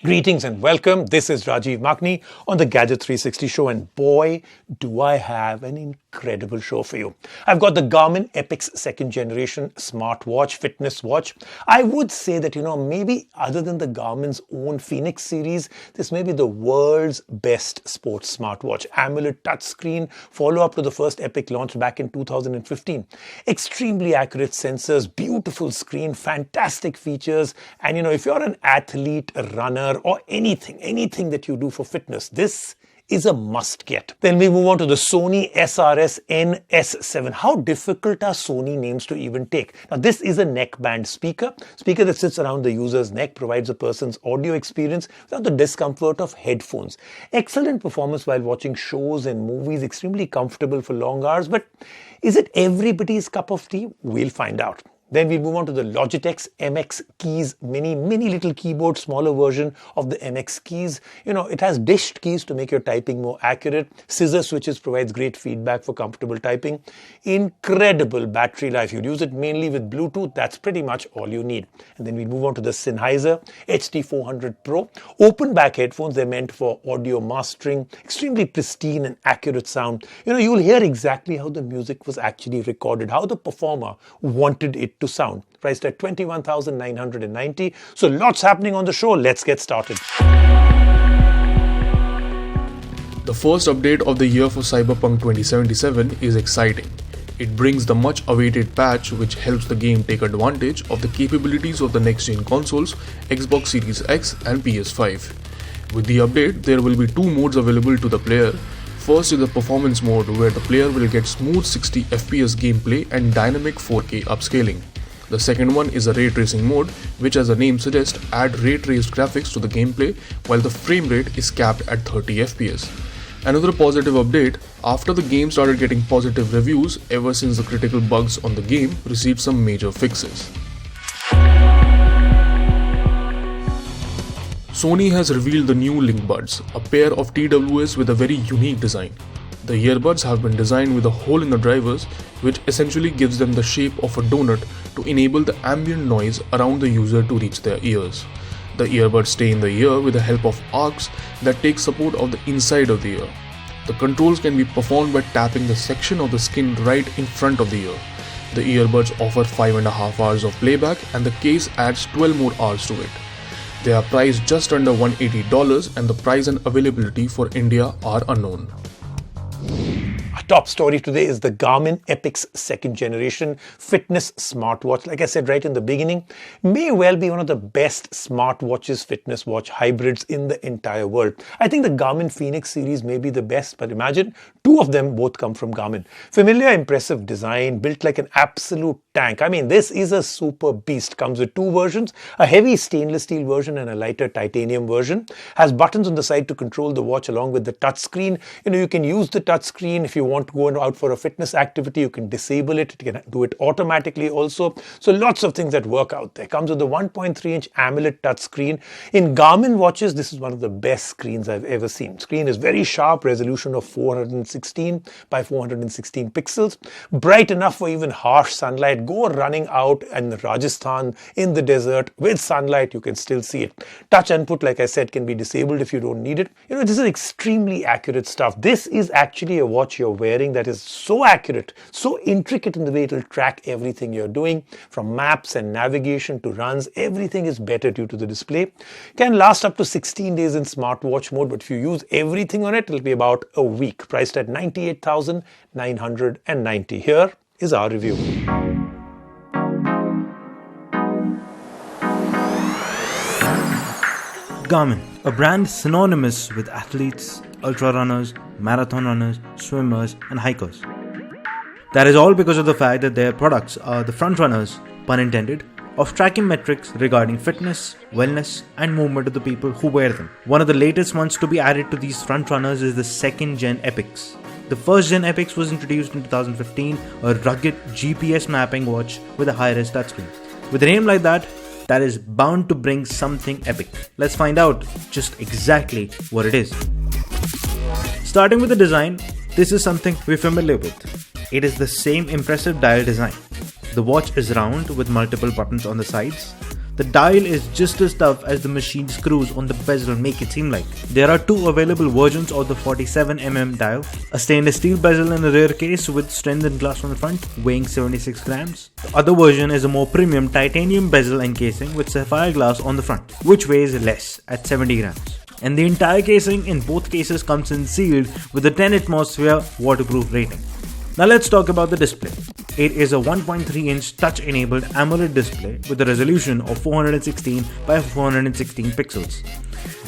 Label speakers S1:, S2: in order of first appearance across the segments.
S1: Greetings and welcome. This is Rajiv Makni on the Gadget 360 show, and boy, do I have an incredible show for you. I've got the Garmin Epix second generation smartwatch, fitness watch. I would say that, maybe other than the Garmin's own Phoenix series, this may be the world's best sports smartwatch. AMOLED touchscreen, follow-up to the first Epic launched back in 2015. Extremely accurate sensors, beautiful screen, fantastic features, and if you're an athlete, a runner, or anything that you do for fitness, this is a must get. Then we move on to the Sony SRS-NS7. How difficult are Sony names to even take? Now, this is a neckband speaker that sits around the user's neck, provides a person's audio experience without the discomfort of headphones. Excellent performance while watching shows and movies, extremely comfortable for long hours, but is it everybody's cup of tea? We'll find out. Then we move on to the Logitech MX Keys Mini little keyboard, smaller version of the MX Keys. It has dished keys to make your typing more accurate. Scissor switches provides great feedback for comfortable typing. Incredible battery life. You'd use it mainly with Bluetooth. That's pretty much all you need. And then we move on to the Sennheiser HD400 Pro. Open back headphones. They're meant for audio mastering. Extremely pristine and accurate sound. You'll hear exactly how the music was actually recorded, how the performer wanted it to sound. Priced at $21,990. So lots happening on the show. Let's get started.
S2: The first update of the year for Cyberpunk 2077 is exciting. It brings the much awaited patch which helps the game take advantage of the capabilities of the next-gen consoles, Xbox Series X and PS5. With the update, there will be two modes available to the player. First is the performance mode, where the player will get smooth 60 FPS gameplay and dynamic 4K upscaling. The second one is a ray tracing mode, which, as the name suggests, add ray traced graphics to the gameplay, while the frame rate is capped at 30 FPS. Another positive update: after the game started getting positive reviews ever since the critical bugs on the game received some major fixes. Sony has revealed the new Link Buds, a pair of TWS with a very unique design. The earbuds have been designed with a hole in the drivers, which essentially gives them the shape of a donut to enable the ambient noise around the user to reach their ears. The earbuds stay in the ear with the help of arcs that take support of the inside of the ear. The controls can be performed by tapping the section of the skin right in front of the ear. The earbuds offer 5.5 hours of playback, and the case adds 12 more hours to it. They are priced just under $180, and the price and availability for India are unknown.
S1: Our top story today is the Garmin Epix second generation fitness smartwatch. Like I said right in the beginning, may well be one of the best smartwatches, fitness watch hybrids in the entire world. I think the Garmin Phoenix series may be the best, but imagine two of them both come from Garmin. Familiar, impressive design, built like an absolute tank. This is a super beast. Comes with two versions, a heavy stainless steel version and a lighter titanium version. Has buttons on the side to control the watch along with the touchscreen. You can use the touchscreen if you want to go out for a fitness activity. You can disable it. It can do it automatically also. So lots of things that work out there. Comes with a 1.3-inch AMOLED touchscreen. In Garmin watches, this is one of the best screens I've ever seen. Screen is very sharp, resolution of 416 by 416 pixels. Bright enough for even harsh sunlight. Go running out in Rajasthan in the desert with sunlight, you can still see it. Touch input, like I said, can be disabled if you don't need it. This is extremely accurate stuff. This is actually a watch you're wearing that is so accurate, so intricate in the way it will track everything you're doing, from maps and navigation to runs. Everything is better due to the display. Can last up to 16 days in smartwatch mode, but if you use everything on it, it'll be about a week. Priced at $98,990. Here is our review.
S3: Garmin, a brand synonymous with athletes, ultra runners, marathon runners, swimmers, and hikers. That is all because of the fact that their products are the front runners, pun intended, of tracking metrics regarding fitness, wellness, and movement of the people who wear them. One of the latest ones to be added to these front runners is the second gen Epix. The first gen Epix was introduced in 2015, a rugged GPS mapping watch with a high-res touchscreen. With a name like that is bound to bring something epic. Let's find out just exactly what it is. Starting with the design, this is something we're familiar with. It is the same impressive dial design. The watch is round with multiple buttons on the sides. The dial is just as tough as the machine screws on the bezel make it seem like. There are two available versions of the 47mm dial, a stainless steel bezel in the rear case with strengthened glass on the front, weighing 76 grams. The other version is a more premium titanium bezel and casing with sapphire glass on the front, which weighs less at 70 grams. And the entire casing in both cases comes in sealed with a 10 atmosphere waterproof rating. Now let's talk about the display. It is a 1.3-inch touch-enabled AMOLED display with a resolution of 416 by 416 pixels.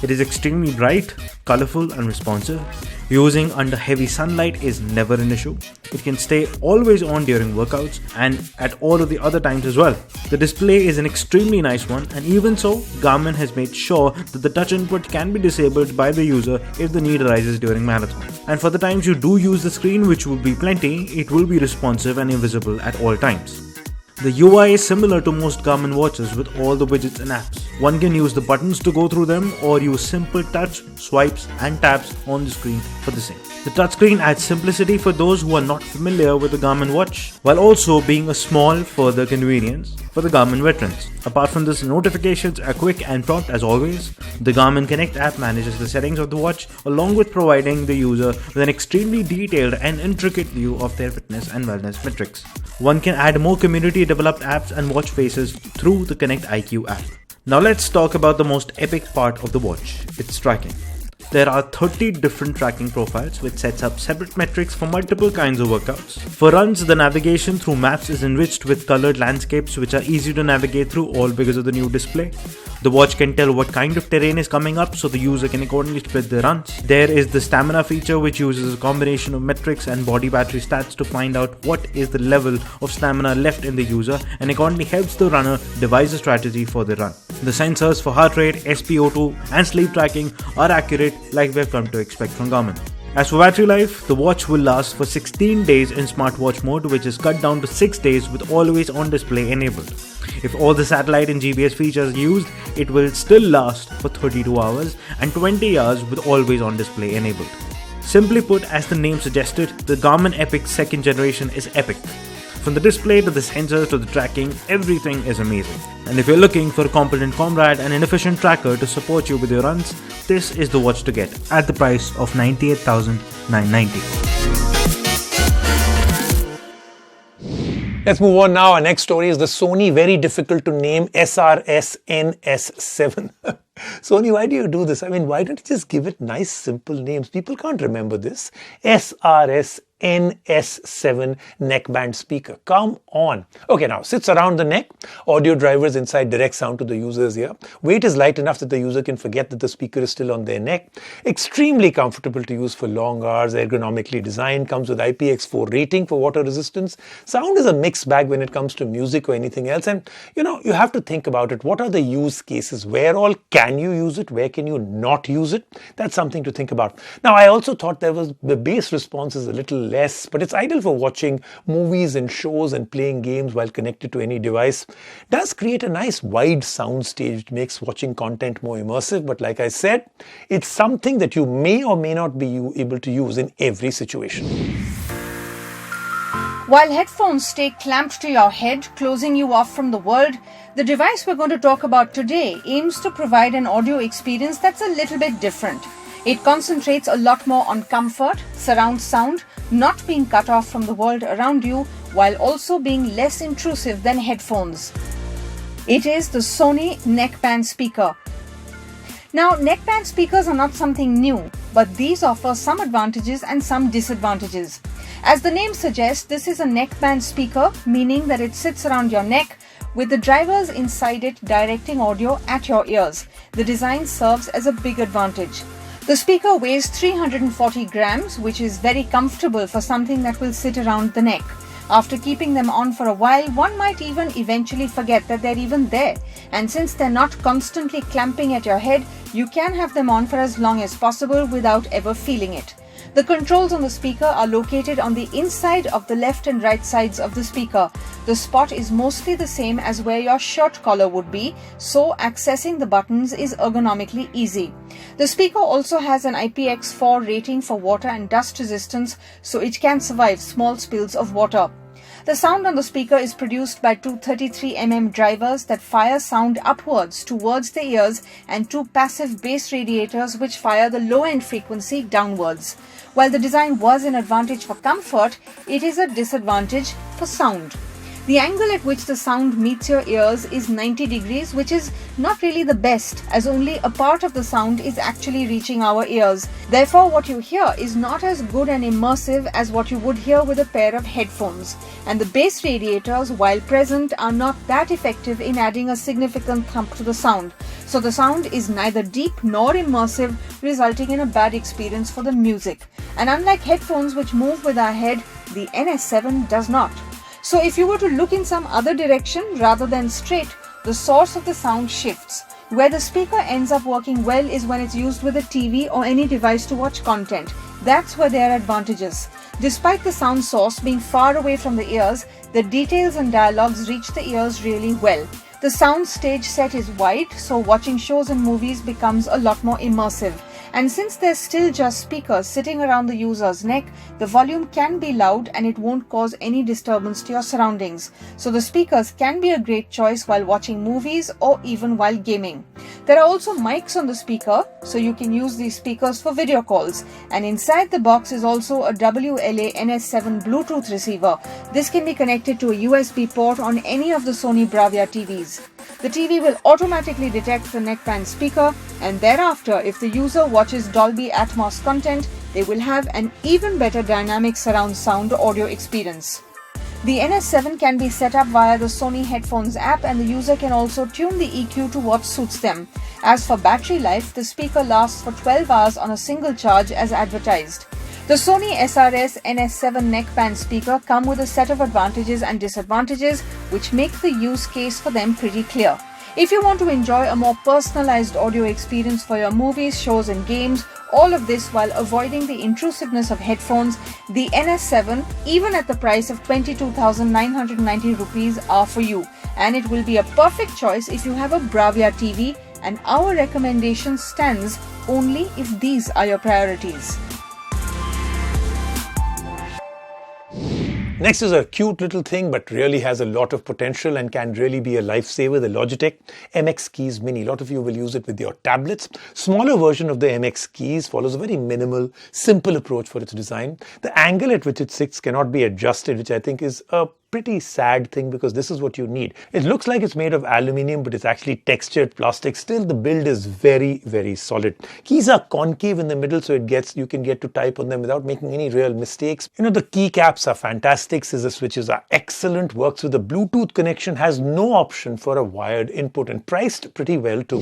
S3: It is extremely bright, colorful and responsive. Using under heavy sunlight is never an issue. It can stay always on during workouts and at all of the other times as well. The display is an extremely nice one, and even so, Garmin has made sure that the touch input can be disabled by the user if the need arises during marathon. And for the times you do use the screen, which will be plenty, it will be responsive and invisible at all times. The UI is similar to most Garmin watches with all the widgets and apps. One can use the buttons to go through them or use simple touch, swipes and taps on the screen for the same. The touchscreen adds simplicity for those who are not familiar with the Garmin watch, while also being a small further convenience for the Garmin veterans. Apart from this, notifications are quick and prompt as always. The Garmin Connect app manages the settings of the watch along with providing the user with an extremely detailed and intricate view of their fitness and wellness metrics. One can add more community developed apps and watch faces through the Connect IQ app. Now let's talk about the most epic part of the watch, its tracking. There are 30 different tracking profiles which sets up separate metrics for multiple kinds of workouts. For runs, the navigation through maps is enriched with colored landscapes which are easy to navigate through, all because of the new display. The watch can tell what kind of terrain is coming up so the user can accordingly split their runs. There is the stamina feature which uses a combination of metrics and body battery stats to find out what is the level of stamina left in the user and accordingly helps the runner devise a strategy for the run. The sensors for heart rate, SpO2 and sleep tracking are accurate like we've come to expect from Garmin. As for battery life, the watch will last for 16 days in smartwatch mode, which is cut down to 6 days with always on display enabled. If all the satellite and GPS features are used, it will still last for 32 hours and 20 hours with always on display enabled. Simply put, as the name suggested, the Garmin Epix 2nd generation is epic. From the display to the sensors to the tracking, everything is amazing. And if you're looking for a competent comrade and an efficient tracker to support you with your runs, this is the watch to get at the price of $98,990.
S1: Let's move on now. Our next story is the Sony very difficult to name SRS-NS7. Sony, why do you do this? I mean, why don't you just give it nice, simple names? People can't remember this. SRS-NS7 neckband speaker. Come on. Okay, now sits around the neck. Audio drivers inside direct sound to the user's ear. Weight is light enough that the user can forget that the speaker is still on their neck. Extremely comfortable to use for long hours. Ergonomically designed. Comes with IPX4 rating for water resistance. Sound is a mixed bag when it comes to music or anything else. And you have to think about it. What are the use cases? Where all can you use it? Where can you not use it? That's something to think about. Now, I also thought the bass response is a little less, but it's ideal for watching movies and shows and playing games while connected to any device. Does create a nice wide sound stage. It makes watching content more immersive, but like I said, it's something that you may or may not be able to use in every situation.
S4: While headphones stay clamped to your head, closing you off from the world, the device we're going to talk about today aims to provide an audio experience that's a little bit different. It concentrates a lot more on comfort, surround sound, not being cut off from the world around you, while also being less intrusive than headphones. It is the Sony neckband speaker. Now, neckband speakers are not something new, but these offer some advantages and some disadvantages. As the name suggests, this is a neckband speaker, meaning that it sits around your neck with the drivers inside it directing audio at your ears. The design serves as a big advantage. The speaker weighs 340 grams, which is very comfortable for something that will sit around the neck. After keeping them on for a while, one might even eventually forget that they're even there. And since they're not constantly clamping at your head, you can have them on for as long as possible without ever feeling it. The controls on the speaker are located on the inside of the left and right sides of the speaker. The spot is mostly the same as where your shirt collar would be, so accessing the buttons is ergonomically easy. The speaker also has an IPX4 rating for water and dust resistance, so it can survive small spills of water. The sound on the speaker is produced by two 33mm drivers that fire sound upwards towards the ears and two passive bass radiators which fire the low-end frequency downwards. While the design was an advantage for comfort, it is a disadvantage for sound. The angle at which the sound meets your ears is 90 degrees, which is not really the best, as only a part of the sound is actually reaching our ears. Therefore, what you hear is not as good and immersive as what you would hear with a pair of headphones. And the bass radiators, while present, are not that effective in adding a significant thump to the sound. So the sound is neither deep nor immersive, resulting in a bad experience for the music. And unlike headphones which move with our head, the NS7 does not. So if you were to look in some other direction rather than straight, the source of the sound shifts. Where the speaker ends up working well is when it's used with a TV or any device to watch content. That's where there are advantages. Despite the sound source being far away from the ears, the details and dialogues reach the ears really well. The sound stage set is wide, so watching shows and movies becomes a lot more immersive. And since there's still just speakers sitting around the user's neck, the volume can be loud and it won't cause any disturbance to your surroundings. So the speakers can be a great choice while watching movies or even while gaming. There are also mics on the speaker, so you can use these speakers for video calls. And inside the box is also a WLA-NS7 Bluetooth receiver. This can be connected to a USB port on any of the Sony Bravia TVs. The TV will automatically detect the neckband speaker, and thereafter, if the user watches Dolby Atmos content, they will have an even better dynamic surround sound audio experience. The NS7 can be set up via the Sony Headphones app, and the user can also tune the EQ to what suits them. As for battery life, the speaker lasts for 12 hours on a single charge as advertised. The Sony SRS-NS7 neckband speaker come with a set of advantages and disadvantages which make the use case for them pretty clear. If you want to enjoy a more personalized audio experience for your movies, shows and games, all of this while avoiding the intrusiveness of headphones, the NS7, even at the price of 22,990 rupees, are for you. And it will be a perfect choice if you have a Bravia TV, and our recommendation stands only if these are your priorities.
S1: Next is a cute little thing but really has a lot of potential and can really be a lifesaver, the Logitech MX Keys Mini. A lot of you will use it with your tablets. Smaller version of the MX Keys follows a very minimal, simple approach for its design. The angle at which it sits cannot be adjusted, which I think is a pretty sad thing because this is what you need. It looks like it's made of aluminium, but it's actually textured plastic. Still, the build is very, very solid. Keys are concave in the middle, so you can get to type on them without making any real mistakes. The keycaps are fantastic. Scissor switches are excellent. Works with a Bluetooth connection. Has no option for a wired input and priced pretty well too.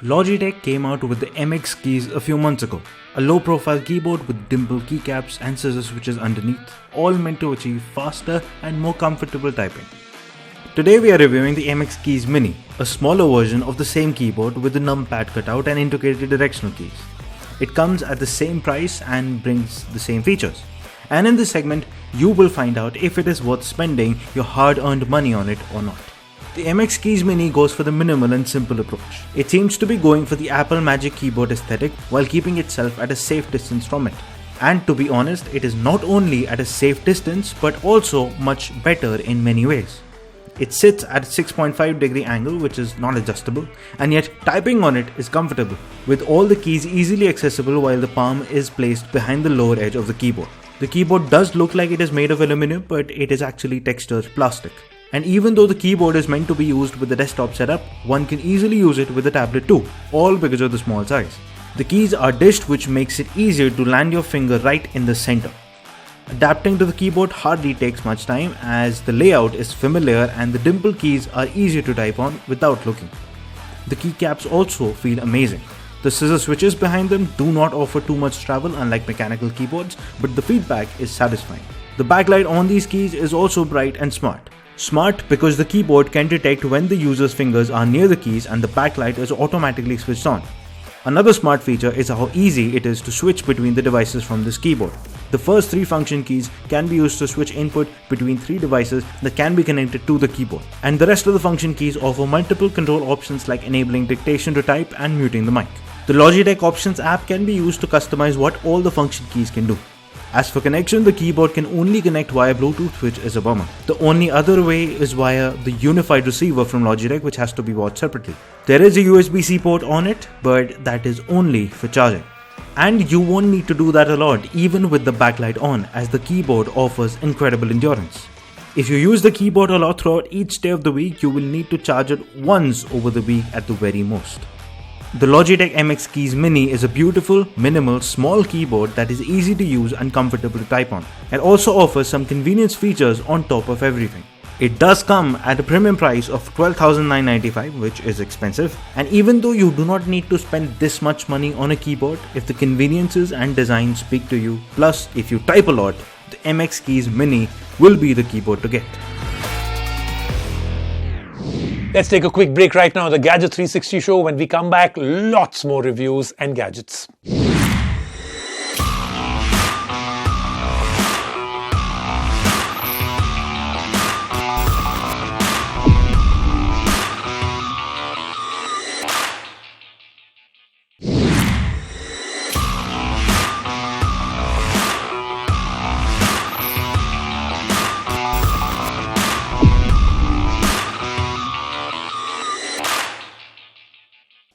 S3: Logitech came out with the MX Keys a few months ago. A low-profile keyboard with dimple keycaps and scissor switches underneath, all meant to achieve faster and more comfortable typing. Today we are reviewing the MX Keys Mini, a smaller version of the same keyboard with the numpad cutout and integrated directional keys. It comes at the same price and brings the same features. And in this segment, you will find out if it is worth spending your hard-earned money on it or not. The MX Keys Mini goes for the minimal and simple approach. It seems to be going for the Apple Magic Keyboard aesthetic while keeping itself at a safe distance from it. And to be honest, it is not only at a safe distance but also much better in many ways. It sits at a 6.5 degree angle, which is not adjustable, and yet typing on it is comfortable, with all the keys easily accessible while the palm is placed behind the lower edge of the keyboard. The keyboard does look like it is made of aluminum, but it is actually textured plastic. And even though the keyboard is meant to be used with the desktop setup, one can easily use it with a tablet too, all because of the small size. The keys are dished, which makes it easier to land your finger right in the center. Adapting to the keyboard hardly takes much time as the layout is familiar and the dimple keys are easier to type on without looking. The keycaps also feel amazing. The scissor switches behind them do not offer too much travel unlike mechanical keyboards, but the feedback is satisfying. The backlight on these keys is also bright and smart. Smart because the keyboard can detect when the user's fingers are near the keys and the backlight is automatically switched on. Another smart feature is how easy it is to switch between the devices from this keyboard. The first 3 function keys can be used to switch input between 3 devices that can be connected to the keyboard. And the rest of the function keys offer multiple control options like enabling dictation to type and muting the mic. The Logitech Options app can be used to customize what all the function keys can do. As for connection, the keyboard can only connect via Bluetooth, which is a bummer. The only other way is via the unified receiver from Logitech, which has to be bought separately. There is a USB-C port on it, but that is only for charging. And you won't need to do that a lot, even with the backlight on, as the keyboard offers incredible endurance. If you use the keyboard a lot throughout each day of the week, you will need to charge it once over the week at the very most. The Logitech MX Keys Mini is a beautiful, minimal, small keyboard that is easy to use and comfortable to type on. It also offers some convenience features on top of everything. It does come at a premium price of $12,995, which is expensive. And even though you do not need to spend this much money on a keyboard, if the conveniences and design speak to you, plus if you type a lot, the MX Keys Mini will be the keyboard to get.
S1: Let's take a quick break right now on the Gadget 360 show. When we come back, lots more reviews and gadgets.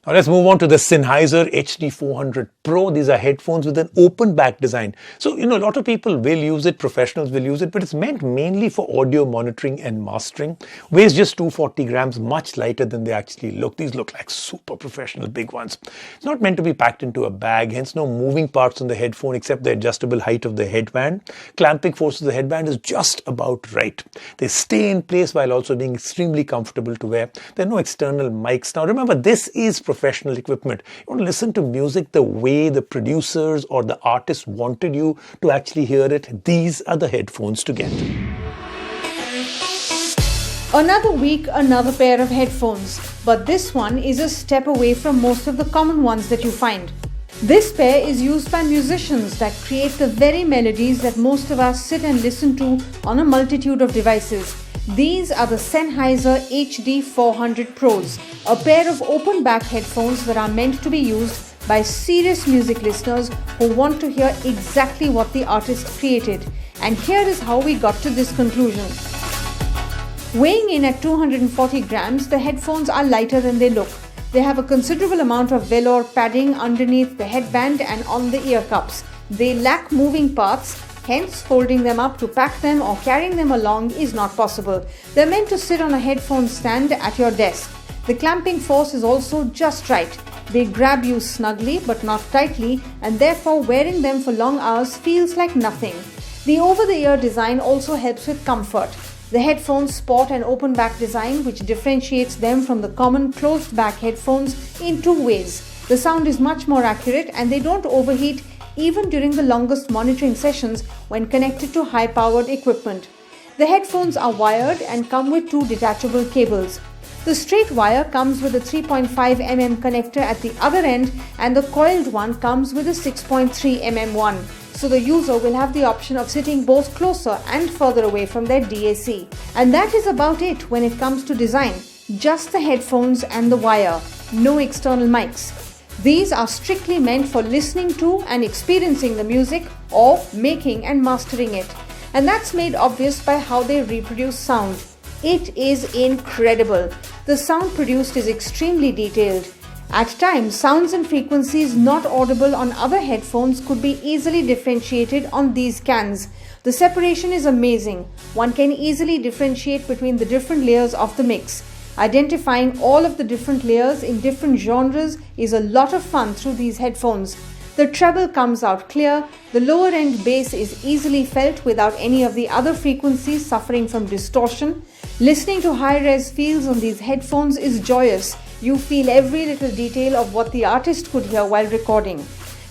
S1: Now let's move on to the Sennheiser HD400 Pro. These are headphones with an open back design. So, a lot of people will use it, professionals will use it, but it's meant mainly for audio monitoring and mastering. Weighs just 240 grams, much lighter than they actually look. These look like super professional big ones. It's not meant to be packed into a bag, hence no moving parts on the headphone except the adjustable height of the headband. Clamping force of the headband is just about right. They stay in place while also being extremely comfortable to wear. There are no external mics. Now remember, this is professional equipment. You want to listen to music the way the producers or the artists wanted you to actually hear it. These are the headphones to get.
S4: Another week, another pair of headphones, but this one is a step away from most of the common ones that you find. This pair is used by musicians that create the very melodies that most of us sit and listen to on a multitude of devices. These are the Sennheiser HD400 Pros, a pair of open back headphones that are meant to be used by serious music listeners who want to hear exactly what the artist created. And here is how we got to this conclusion. Weighing in at 240 grams, the headphones are lighter than they look. They have a considerable amount of velour padding underneath the headband and on the ear cups. They lack moving parts, hence folding them up to pack them or carrying them along is not possible. They're meant to sit on a headphone stand at your desk. The clamping force is also just right. They grab you snugly but not tightly, and therefore wearing them for long hours feels like nothing. The over-the-ear design also helps with comfort. The headphones sport an open back design which differentiates them from the common closed back headphones in two ways. The sound is much more accurate and they don't overheat even during the longest monitoring sessions when connected to high-powered equipment. The headphones are wired and come with two detachable cables. The straight wire comes with a 3.5 mm connector at the other end, and the coiled one comes with a 6.3 mm one. So the user will have the option of sitting both closer and further away from their DAC. And that is about it when it comes to design. Just the headphones and the wire. No external mics. These are strictly meant for listening to and experiencing the music or making and mastering it. And that's made obvious by how they reproduce sound. It is incredible. The sound produced is extremely detailed. At times, sounds and frequencies not audible on other headphones could be easily differentiated on these cans. The separation is amazing. One can easily differentiate between the different layers of the mix. Identifying all of the different layers in different genres is a lot of fun through these headphones. The treble comes out clear, the lower end bass is easily felt without any of the other frequencies suffering from distortion. Listening to high-res feels on these headphones is joyous. You feel every little detail of what the artist could hear while recording.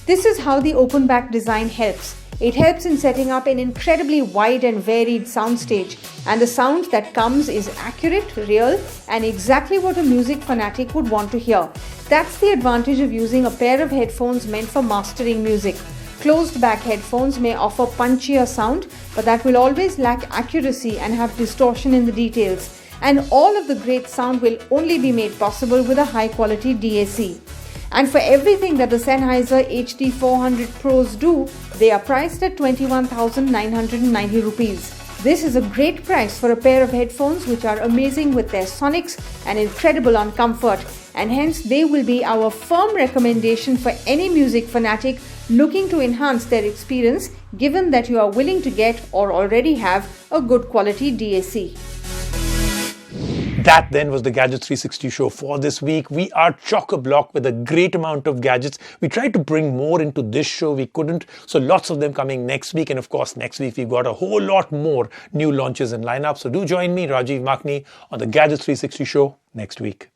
S4: This is how the open back design helps. It helps in setting up an incredibly wide and varied soundstage, and the sound that comes is accurate, real, and exactly what a music fanatic would want to hear. That's the advantage of using a pair of headphones meant for mastering music. Closed back headphones may offer punchier sound, but that will always lack accuracy and have distortion in the details. And all of the great sound will only be made possible with a high quality DAC. And for everything that the Sennheiser HD400 Pros do, they are priced at 21,990 rupees. This is a great price for a pair of headphones which are amazing with their sonics and incredible on comfort, and hence they will be our firm recommendation for any music fanatic looking to enhance their experience, given that you are willing to get or already have a good quality DAC.
S1: That then was the Gadget 360 show for this week. We are chock-a-block with a great amount of gadgets. We tried to bring more into this show. We couldn't. So lots of them coming next week. And of course, next week we've got a whole lot more new launches in lineup. So do join me, Rajiv Makhni, on the Gadget 360 show next week.